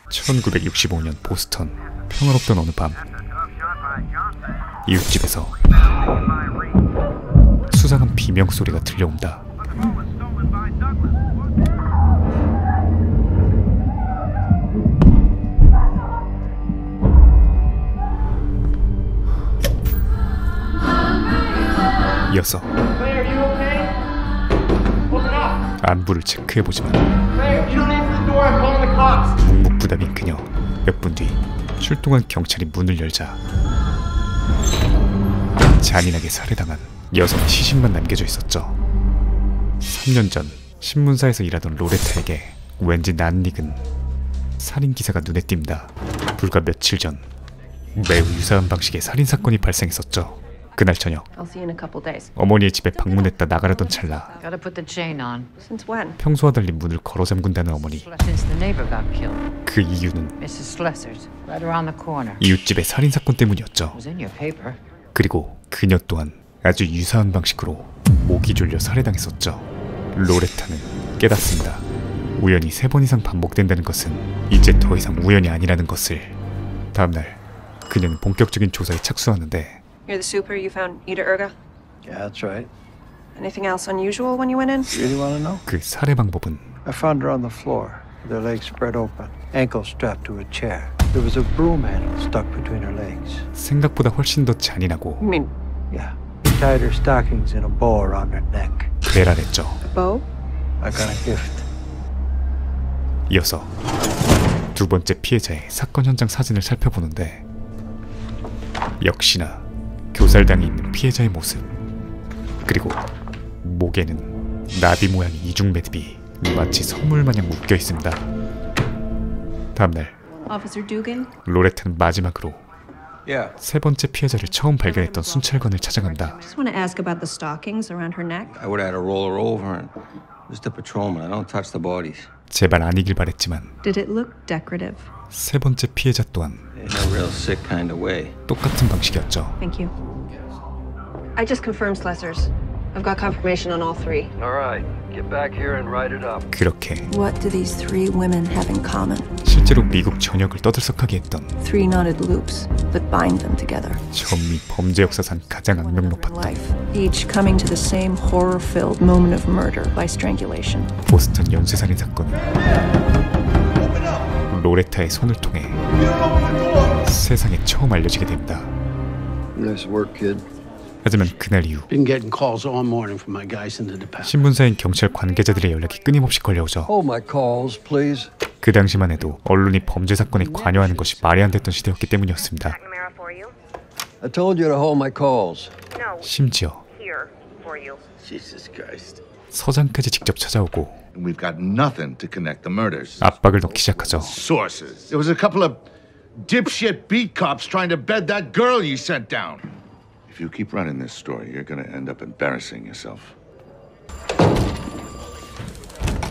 1965년 보스턴. 평화롭던 어느 밤, 이웃집에서 수상한 비명소리가 들려온다. 이어서 안부를 체크해보지만 묵묵부답인 그녀. 몇 분 뒤 출동한 경찰이 문을 열자 잔인하게 살해당한 여성의 시신만 남겨져 있었죠. 3년 전 신문사에서 일하던 로레타에게 왠지 낯익은 살인기사가 눈에 띕니다. 불과 며칠 전 매우 유사한 방식의 살인사건이 발생했었죠. 그날 저녁 어머니의 집에 방문했다 나가려던 찰나 평소와 달리 문을 걸어 잠근다는 어머니. 그 이유는 이웃집의 살인사건 때문이었죠. 그리고 그녀 또한 아주 유사한 방식으로 목이 졸려 살해당했었죠. 로레타는 깨닫습니다. 우연이 3번 이상 반복된다는 것은 이제 더 이상 우연이 아니라는 것을. 다음날 그녀는 본격적인 조사에 착수하는데 You're the super you found Ida Urga? Yeah, that's right. Anything else unusual when you went in? Really want to know? 그 살해 방법은 I found her on the floor, with her legs spread open, ankles strapped to a chair. There was a broom handle stuck between her legs. 생각보다 훨씬 더 잔인하고 You mean Yeah. Tied her stockings in a bow around her neck. 괴랄했죠. bow? I got a gift. 이어서 두 번째 피해자의 사건 현장 사진을 살펴보는데 역시나 교살당해 있는 피해자의 모습, 그리고 목에는 나비 모양의 이중 매듭이 마치 선물마냥 묶여 있습니다. 다음날 Officer Dugan? 로레타는 마지막으로 Yeah. 세 번째 피해자를 처음 발견했던 순찰관을 찾아간다. Just want to ask about the stockings around her neck. I would have to roll her over and just a patrolman. I don't touch the bodies. 제발 아니길 바랬지만 Did it look decorative? 세 번째 피해자 또한 In a real sick kind of way. 똑같은 방식이었죠. Thank you. I just confirmed Slessors. I've got confirmation on all three. All right, get back here and write it up. 그렇게 What do these three women have in common? 실제로 미국 전역을 떠들썩하게 했던 Three knotted loops that bind them together. 전미 범죄 역사상 가장 악명 높았던 Life, each coming to the same horror-filled moment of murder by strangulation. 보스턴 연쇄살인 사건. 로레타의 손을 통해 세상에 처음 알려지게 됩니다. Nice work, kid. 하지만 그날 이후 Been getting calls all morning from my guys in the department. 신문사인 경찰 관계자들의 연락이 끊임없이 걸려오죠. Hold my calls, please. 그 당시만 해도 언론이 범죄 사건에 관여하는 것이 말이 안 됐던 시대였기 때문이었습니다. I told you to hold my calls. 심지어 Jesus Christ. 서장까지 직접 찾아오고 We've got nothing to connect the murders. 압박을 넣기 시작하죠. Sources. There was a couple of dipshit beat cops trying to bed that girl you sent down. If you keep running this story, you're going to end up embarrassing yourself.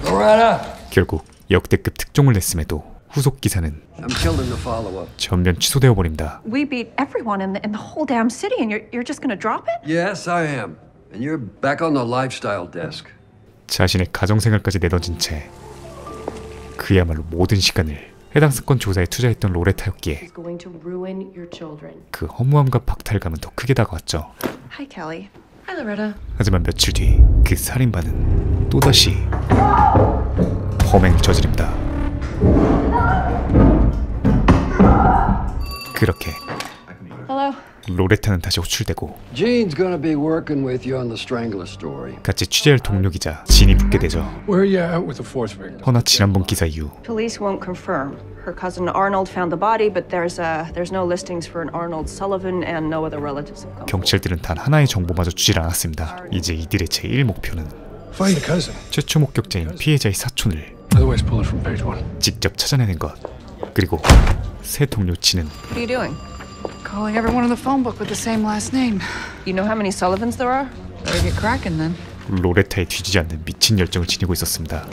Loretta! 결국 역대급 특종을 냈음에도 후속 기사는 I'm killed in the follow-up. 전면 취소되어 버립니다. We beat everyone in the whole damn city, and you're just gonna drop it? Yes, I am. And you're back on the lifestyle desk. 자신의 가정생활까지 내던진 채 그야말로 모든 시간을 해당 사건 조사에 투자했던 로레타였기에 Going to ruin your children. 그 허무함과 박탈감은 더 크게 다가왔죠. Hi, Kelly. Hi, Loretta. 하지만 며칠 뒤 그 살인犯또다시 범행을 저지릅니다. 그렇게 Hello. 로레타는 다시 호출되고 Jean's gonna be working with you on the Strangler story. 같이 취재할 동료기자 진이 붙게 되죠. Where are you at with the fourth victim? 허나 지난번 기사 이후 Police won't confirm. Her cousin Arnold found the body, but there's no listings for an Arnold Sullivan and no other relatives have come. 경찰들은 단 하나의 정보마저 주질 않았습니다. 이제 이들의 제1 목표는 Find the cousin. 최초 목격자인 피해자의 사촌을 Otherwise, pull it from page one. 직접 찾아내는 것. 그리고 새 동료 진은 What are you doing? Calling everyone in the phone book with the same last name. You know how many Sullivans there are? Better get cracking then. 로레타에 뒤지지 않는 미친 열정을 지니고 있었습니다.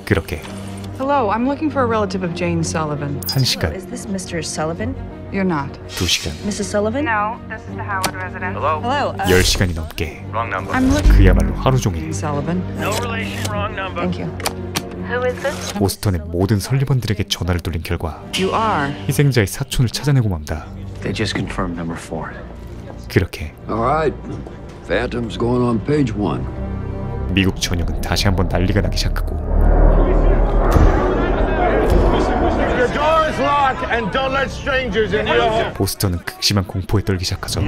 그렇게 Hello, I'm looking for a relative of Jane Sullivan. 1시간, Is this Mr. Sullivan? You're not. 2시간, Mrs. Sullivan? No, this is the Howard residence. Hello. 10시간이 넘게 Wrong number. I'm looking 그야말로 하루 for 종일 Jane Sullivan. No relation, wrong number. Thank you. Who is this? 보스턴의 모든 설리번들에게 전화를 돌린 결과 You are. 희생자의 사촌을 찾아내고 맙니다. They just confirmed number 4. 그렇게 All right. Phantom's going on page 1. 미국 전역은 다시 한번 난리가 나기 시작하고 보스턴은 극심한 공포에 떨기 시작하죠.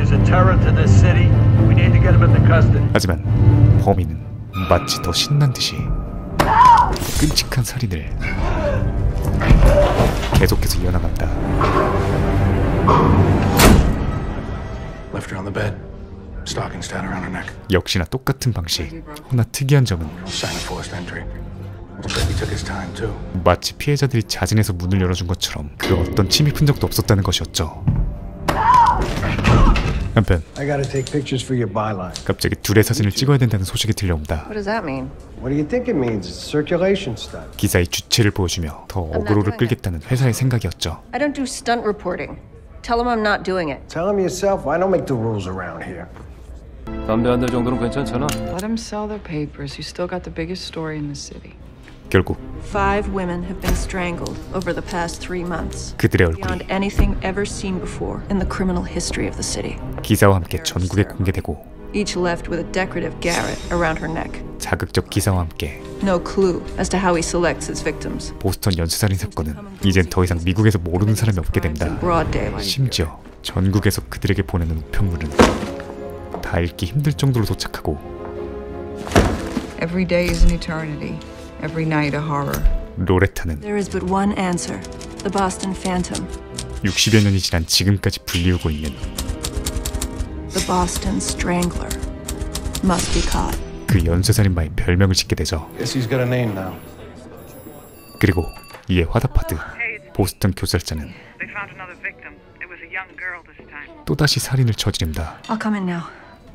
하지만 범인은 마치 더 신난 듯이 끔찍한 살인을 계속해서 이어나간다. Left her on the bed. Stockings tied around her neck. 역시나 똑같은 방식. 허나 특이한 점은 Sign of forced entry. Looks like he took his time too. 마치 피해자들이 자진해서 문을 열어준 것처럼 그 어떤 침입 흔적도 없었다는 것이었죠. 한편 I gotta take pictures for your byline. 갑자기 둘의 사진을 찍어야 된다는 소식이 들려옵니다. What does that mean? What do you think it means? It's circulation stuff. 기사의 주체를 보여주며 더 어그로를 끌겠다는 회사의 생각이었죠. I don't do stunt reporting. Tell him I'm not doing it. Tell him yourself. I don't make the rules around here. 담배 한 대 정도는 괜찮잖아. Let them sell their papers. You still got the biggest story in the city. 결국 5 women have been strangled over the past 3 months. 그들의 얼굴이 Beyond anything ever seen before in the criminal history of the city. 기사와 함께 전국에 공개되고 Each left with a decorative garret around her neck. 자극적 기사와 함께 No clue as to how he selects his victims. 보스턴 연쇄살인 사건은 이젠 더 이상 미국에서 모르는 사람이 없게 됩니다. Broad daylight. 심지어 전국에서 그들에게 보내는 우편물은 다 읽기 힘들 정도로 도착하고 Every day is an eternity. Every night a horror. 로레타는 There is but one answer. The Boston Phantom. 60여 년이 지난 지금까지 불리우고 있는 The Boston Strangler. Must be caught. 그 연쇄살인마의 별명을 짓게 되죠. Guess he's got a name now. 그리고 이에 화답하듯 보스턴 교살자는 They found another victim. It was a young girl this time. 또다시 살인을 저지른다. I'll come in now.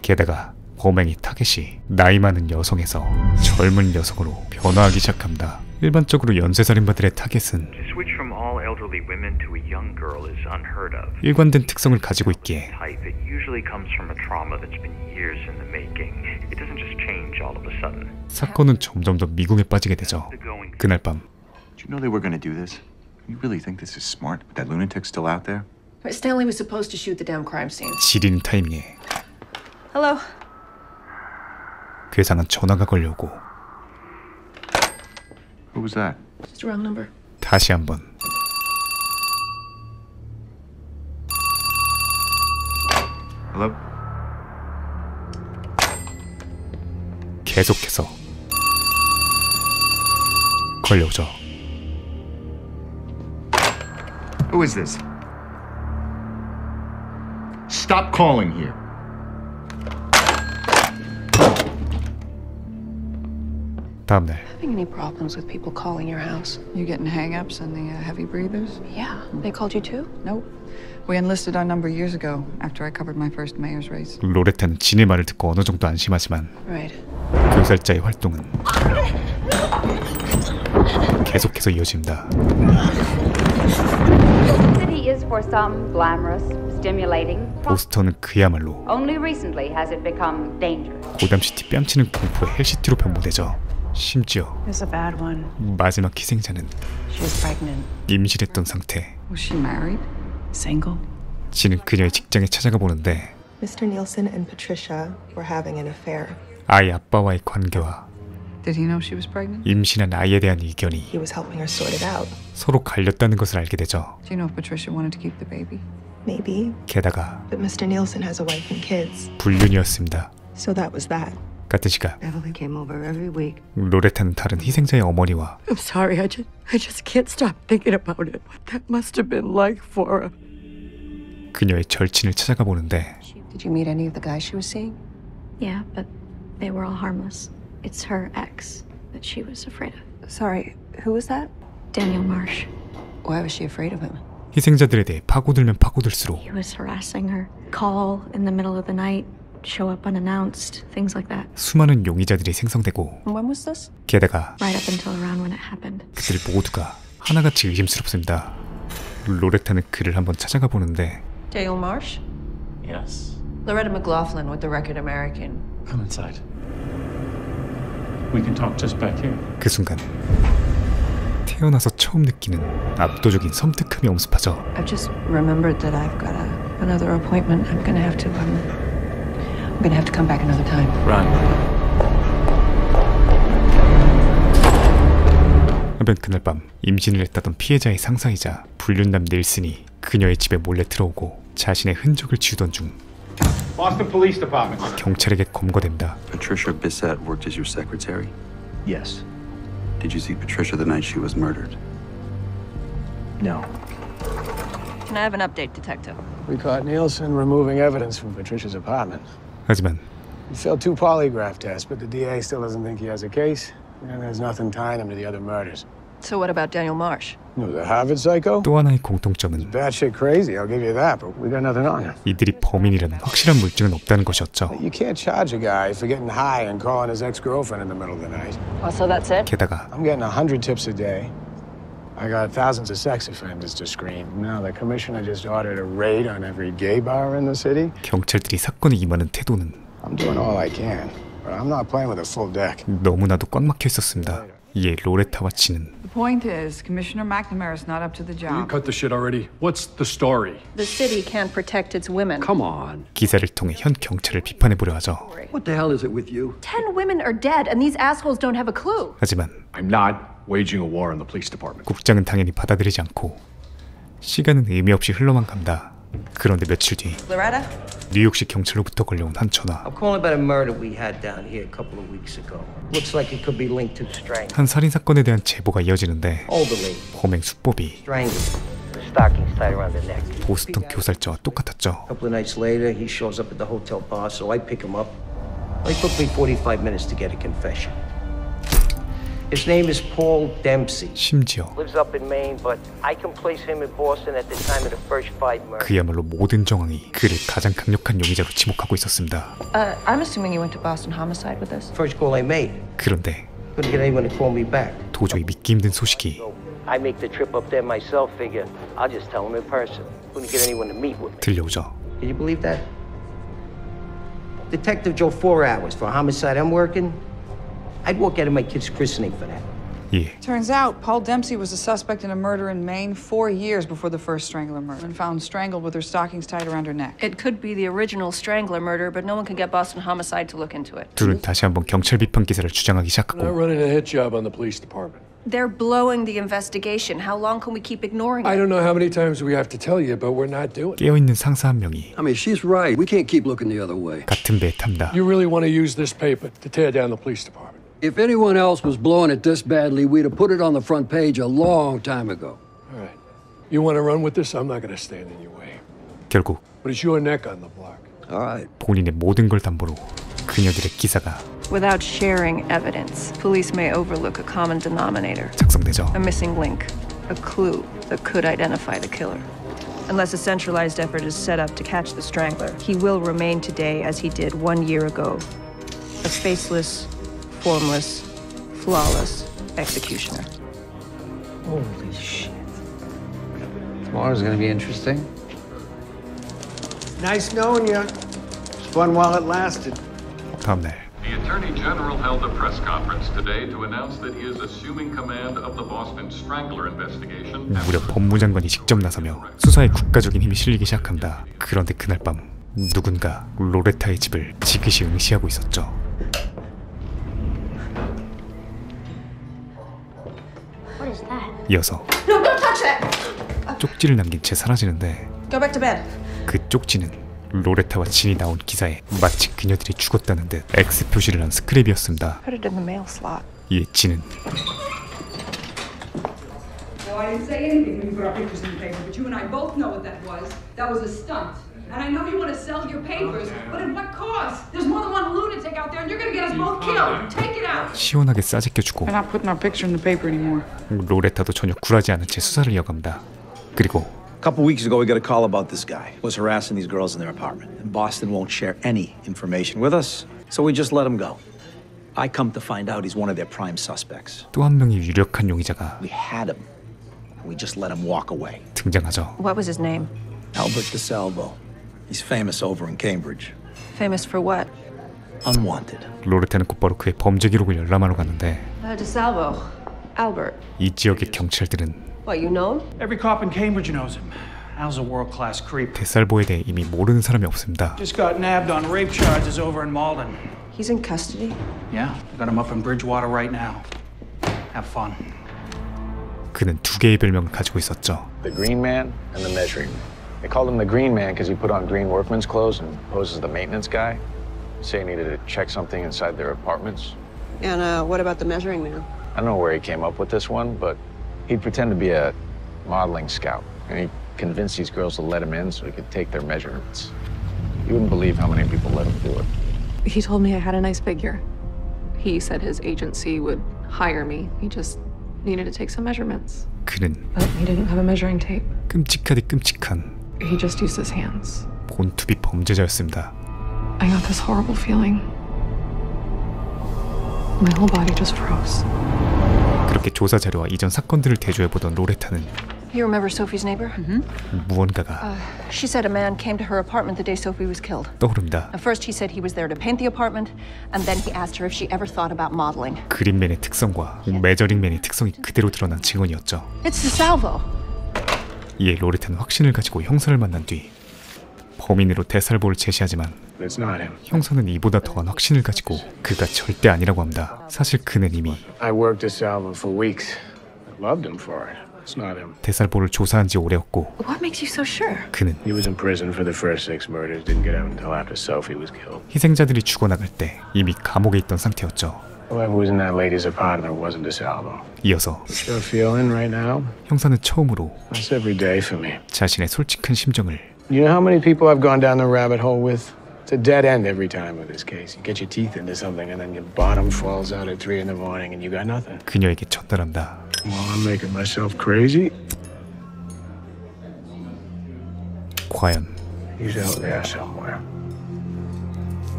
게다가 범행이 타겟이 나이 많은 여성에서 젊은 여성으로 변화하기 시작합니다. 일반적으로 연쇄살인마들의 타겟은 To switch from all elderly women to a young girl is unheard of. 일관된 특성을 가지고 있기에 Type, it usually comes from a trauma that's been years in the making. It doesn't just change all of a sudden. 사건은 점점 더 미궁에 빠지게 되죠. 그날 밤 Did you know they were going to do this? You really think this is smart? With that lunatic still out there? Stanley was supposed to shoot the damn crime scene. 지리는 타이밍에 Hello. 괴상한 전화가 걸려오고 Who was that? Just a wrong number. 다시 한번 Hello? 계속해서 걸려오죠. Who is this? Stop calling here. 다음날 Having any problems with people calling your house? You getting hang-ups and the heavy breathers? Yeah. They called you too? Nope. We enlisted our number years ago after I covered my first mayor's race. 로레타는 진의 말을 듣고 어느 정도 안심하지만 Right. 교살자의 활동은 계속해서 이어집니다. City is for some glamorous, stimulating. 보스턴은 그야말로 Only recently has it become dangerous. 고담시티 뺨치는 공포의 헬시티로 변모되죠. 심지어 It's a bad one. 마지막 희생자는 She was pregnant. 임신했던 상태. Was she married? Single. 지는 그녀의 직장에 찾아가 보는데 Mr. Nielsen and Patricia were having an affair. 아이 아빠와의 관계와 Did he know she was pregnant? 임신한 아이에 대한 의견이 He was helping her sort it out. 서로 갈렸다는 것을 알게 되죠. Do you know if Patricia wanted to keep the baby? Maybe. 게다가 But Mr. Nielsen has a wife and kids. 불륜이었습니다. So that was that. 같은 시각 Beverly came over every week. 로레타는 다른 희생자의 어머니와 I'm sorry, I just can't stop thinking about it. What that must have been like for her. 그녀의 절친을 찾아가 보는데 Did you meet any of the guys she was seeing? Yeah, but they were all harmless. It's her ex that she was afraid of. Sorry, who was that? Daniel Marsh. Why was she afraid of him? 희생자들에 대해 파고들면 파고들수록 He was harassing her. Call in the middle of the night. Show up unannounced. Things like that. 수많은 용의자들이 생성되고 When was this? 게다가 Right up until around when it happened. 그들 모두가 하나같이 의심스럽습니다. 로레타는 그를 한번 찾아가 보는데 Dale Marsh? Yes. Loretta McLaughlin with the Record American. Come inside. We can talk just back here. 그 순간 태어나서 처음 느끼는 압도적인 섬뜩함이 엄습하죠. I've just remembered that I've got another appointment. I'm gonna have to come back another time. Run. 하면 그날 밤 임신을 했다던 피해자의 상사이자 불륜남 닐슨이 그녀의 집에 몰래 들어오고 자신의 흔적을 지우던 중 Boston Police Department. 경찰에게 검거됩니다. Patricia Bissett worked as your secretary? Yes. Did you see Patricia the night she was murdered? No. Can I have an update, Detective? We caught Nielsen removing evidence from Patricia's apartment. 하지만 He failed 2 polygraph tests, but the DA still doesn't think he has a case, and there's nothing tying him to the other murders. So what about Daniel Marsh? No, the Harvard psycho? 또 하나의 공통점은 Batshit crazy, I'll give you that, but we got nothing on him. 이들이 범인이라는 확실한 물증은 없다는 것이었죠. You can't charge a guy for getting high and calling his ex-girlfriend in the middle of the night. Oh, so that's it? 게다가 I'm getting 100 tips a day. I got thousands of sex offenders to screen. Now the commissioner just ordered a raid on every gay bar in the city. 경찰들이 사건에 임하는 태도는 I'm doing all I can, but I'm not playing with a full deck. 너무나도 꽉 막혀 있었습니다. 이에 로레타와 진은 The point is, Commissioner McNamara's not up to the job. You cut the shit already. What's the story? The city can't protect its women. Come on. 기사를 통해 현 경찰을 비판해보려 하죠. What the hell is it with you? 10 women are dead, and these assholes don't have a clue. 하지만 I'm not waging a war on the police department. 국장은 당연히 받아들이지 않고 시간은 의미 없이 흘러만 간다. 그런데 며칠 뒤 Loretta? 뉴욕시 경찰로부터 걸려온 한 전화. I'm calling about a murder we had down here a couple of weeks ago. Looks like it could be linked to strangling. 한 살인 사건에 대한 제보가 이어지는데 Older lady. 범행 수법이 Strangled. The stockings tied around the neck. 보스턴 교살자와 똑같았죠. A couple of nights later, he shows up at the hotel bar, so I pick him up. It took me 45 minutes to get a confession. His name is Paul Dempsey. 심지어 Lives up in Maine, but I can place him in Boston at the time of the first 5 murders. 그야말로 모든 정황이 그를 가장 강력한 용의자로 지목하고 있었습니다. I'm assuming you went to Boston Homicide with this? First call I made. 그런데 Couldn't get anyone to call me back. 도저히 믿기 힘든 소식이 I make the trip up there myself. Figure I'll just tell him in person. Couldn't get anyone to meet with me. 들려오죠. Can you believe that? Detective Joe 4 hours for a homicide I'm working. I'd walk out of my kid's christening for that. 예. Turns out Paul Dempsey was a suspect in a murder in Maine 4 years before the first Strangler murder and found strangled with her stockings tied around her neck. It could be the original Strangler murder, but no one can get Boston Homicide to look into it. 둘은 다시 한번 경찰 비판 기사를 주장하기 시작하고 Not running a hit job on the police department. They're blowing the investigation. How long can we keep ignoring it? I don't know how many times we have to tell you, but we're not doing it. 깨어있는 상사 한 명이 I mean, she's right. We can't keep looking the other way. 같은 배에 탑니다. You really want to use this paper to tear down the police department? If anyone else was blowing it this badly, we'd have put it on the front page a long time ago. All right. You want to run with this? I'm not going to stand in your way. 결국 But it's your neck on the block. All right. 본인의 모든 걸 담보로 그녀들의 기사가 Without sharing evidence, police may overlook a common denominator. 작성되죠. A missing link, a clue that could identify the killer. Unless a centralized effort is set up to catch the strangler, he will remain today as he did 1 year ago. A faceless, formless, flawless executioner. Holy shit. Tomorrow's gonna be interesting. Nice knowing you. It's fun while it lasted. 다음 날 The Attorney General held a press conference today to announce that he is assuming command of the Boston Strangler investigation. 무려 법무장관이 직접 나서며 수사에 국가적인 힘이 실리기 시작합니다. 그런데 그날 밤 누군가 로레타의 집을 지그시 응시하고 있었죠. What is that? 이어서 No, don't touch that! 쪽지를 남긴 채 사라지는데 Go back to bed. 그 쪽지는 로레타와 진이 나온 기사에 마치 그녀들이 죽었다는 듯 X 표시를 한 스크랩이었습니다. Put it in the mail slot. 이에 진은 No, I didn't say anything when you put our pictures in the paper, but you and I both know what that was. That was a stunt. And I know you want to sell your papers, but at what cost? There's more than one lunatic out there, and you're going to get us both killed. Take it out. 시원하게 싸제껴주고 They're not putting our picture in the paper anymore. 로레타도 전혀 굴하지 않은 채 수사를 이어갑니다. 그리고 A couple weeks ago, we got a call about this guy. Was harassing these girls in their apartment. And Boston won't share any information with us, so we just let him go. I come to find out he's one of their prime suspects. 또 한 명의 유력한 용의자가 We had him. We just let him walk away. 등장하죠. What was his name? Albert DeSalvo. He's famous over in Cambridge. Famous for what? Unwanted. 로레타는 곧바로 그의 범죄 기록을 열람하러 갔는데 DeSalvo. Albert. 이 지역의 경찰들은 What, you know him? Every cop in Cambridge knows him. Al's a world-class creep. 데살보에 대해 이미 모르는 사람이 없습니다. Just got nabbed on rape charges over in Malden. He's in custody? Yeah, got him up in Bridgewater right now. Have fun. 그는 두 개의 별명을 가지고 있었죠. The Green Man and the Measuring Man. They called him the Green Man because he put on green workman's clothes and posed as the maintenance guy. Say he needed to check something inside their apartments. And what about the Measuring Man? I don't know where he came up with this one, but he'd pretend to be a modeling scout. And he convinced these girls to let him in so he could take their measurements. You wouldn't believe how many people let him do it. He told me I had a nice figure. He said his agency would hire me. He just needed to take some measurements. 그는 But he didn't have a measuring tape. 끔찍하디 끔찍한 He just used his hands. 본투비 범죄자였습니다. I got this horrible feeling. My whole body just froze. 그렇게 조사 자료와 이전 사건들을 대조해보던 로레타는 You remember Sophie's neighbor? 무언가가 She said a man came to her apartment the day Sophie was killed. 떠오릅니다. At first he said he was there to paint the apartment, and then he asked her if she ever thought about modeling. 그린맨의 특성과 메저링맨의 특성이 그대로 드러난 증언이었죠. It's DeSalvo. 이에 로레타는 확신을 가지고 형사를 만난 뒤 범인으로 데살보를 제시하지만 It's not him. 형사는 이보다 더한 확신을 가지고 그가 절대 아니라고 합니다. 사실 그는 이미 I worked DeSalvo for weeks. I loved him for it. It's not him. 데살보를 조사한 지 오래였고 What makes you so sure? 그는 He was in prison for the first 6 murders. Didn't get out until after Sophie was killed. 희생자들이 죽어나갈 때 이미 감옥에 있던 상태였죠. Whoever was in that lady's apartment wasn't DeSalvo. 이어서 What you're feeling right now? 형사는 처음으로 That's every day for me. 자신의 솔직한 심정을 You know how many people I've gone down the rabbit hole with? It's a dead end every time with this case. You get your teeth into something and then your bottom falls out at 3 in the morning and you got nothing. 그녀에게 전달한다. Well, I'm making myself crazy. 과연 He's out there somewhere.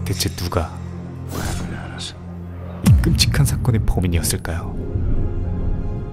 대체 누가 이 끔찍한 사건의 범인이었을까요?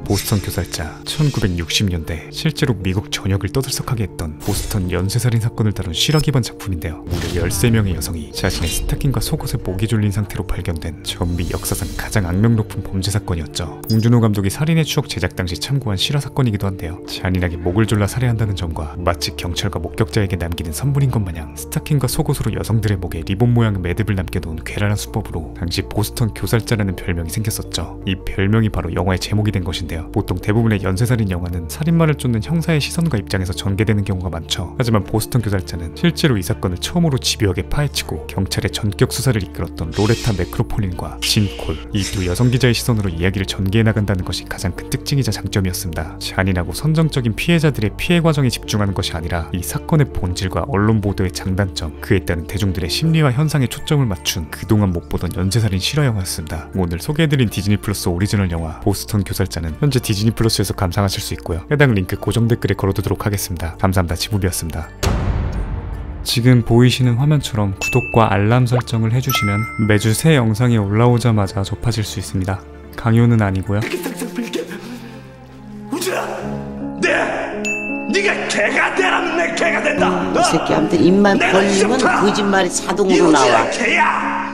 보스턴 교살자 1960년대 실제로 미국 전역을 떠들썩하게 했던 보스턴 연쇄살인 사건을 다룬 실화 기반 작품인데요. 무려 13명의 여성이 자신의 스타킹과 속옷에 목이 졸린 상태로 발견된 전미 역사상 가장 악명 높은 범죄 사건이었죠. 봉준호 감독이 살인의 추억 제작 당시 참고한 실화 사건이기도 한데요. 잔인하게 목을 졸라 살해한다는 점과 마치 경찰과 목격자에게 남기는 선물인 것 마냥 스타킹과 속옷으로 여성들의 목에 리본 모양의 매듭을 남겨놓은 괴랄한 수법으로 당시 보스턴 교살자라는 별명이 생겼었죠. 이 별명이 바로 영화의 제목이 된 것인데요. 보통 대부분의 연쇄살인 영화는 살인마를 쫓는 형사의 시선과 입장에서 전개되는 경우가 많죠. 하지만 보스턴 교살자는 실제로 이 사건을 처음으로 집요하게 파헤치고 경찰의 전격 수사를 이끌었던 로레타 맥크로폴린과 진 콜, 이 두 여성 기자의 시선으로 이야기를 전개해 나간다는 것이 가장 큰 특징이자 장점이었습니다. 잔인하고 선정적인 피해자들의 피해 과정에 집중하는 것이 아니라 이 사건의 본질과 언론 보도의 장단점, 그에 따른 대중들의 심리와 현상에 초점을 맞춘 그동안 못 보던 연쇄살인 실화 영화였습니다. 오늘 소개해드린 디즈니 플러스 오리지널 영화 보스턴 교살자는 현재 디즈니 플러스에서 감상하실 수 있고요. 해당 링크 고정 댓글에 걸어두도록 하겠습니다. 감사합니다. 지무비였습니다. 지금 보이시는 화면처럼 구독과 알람 설정을 해주시면 매주 새 영상이 올라오자마자 접하실 수 있습니다. 강요는 아니고요. 네가 개가 되라면 내 개가 된다. 이 새끼한테 입만 벌리면 거짓말이 자동으로 나와. 개야.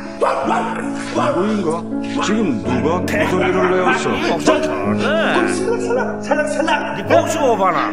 누구인가? 지금 누가 목소리를 내었어? 살랑 네 목숨 봐라.